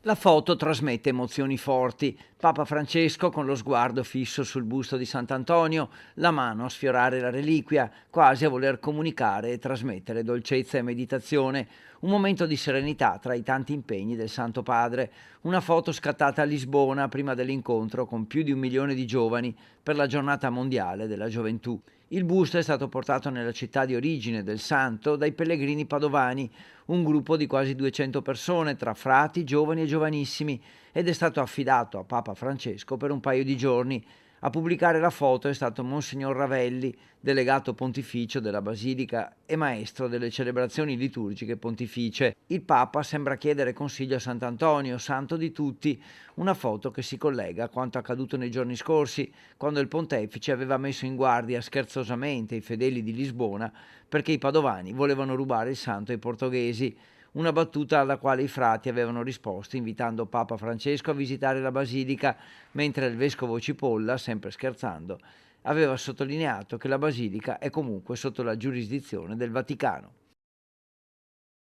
La foto trasmette emozioni forti. Papa Francesco con lo sguardo fisso sul busto di Sant'Antonio, la mano a sfiorare la reliquia, quasi a voler comunicare e trasmettere dolcezza e meditazione. Un momento di serenità tra i tanti impegni del Santo Padre. Una foto scattata a Lisbona prima dell'incontro con più di 1 milione di giovani per la giornata mondiale della gioventù. Il busto è stato portato nella città di origine del santo dai pellegrini padovani, un gruppo di quasi 200 persone tra frati, giovani e giovanissimi, ed è stato affidato a Papa Francesco per un paio di giorni. A pubblicare la foto è stato Monsignor Ravelli, delegato pontificio della Basilica e maestro delle celebrazioni liturgiche pontificie. Il Papa sembra chiedere consiglio a Sant'Antonio, santo di tutti, una foto che si collega a quanto accaduto nei giorni scorsi, quando il pontefice aveva messo in guardia scherzosamente i fedeli di Lisbona perché i padovani volevano rubare il santo ai portoghesi, una battuta alla quale i frati avevano risposto invitando Papa Francesco a visitare la basilica, mentre il vescovo Cipolla, sempre scherzando, aveva sottolineato che la basilica è comunque sotto la giurisdizione del Vaticano.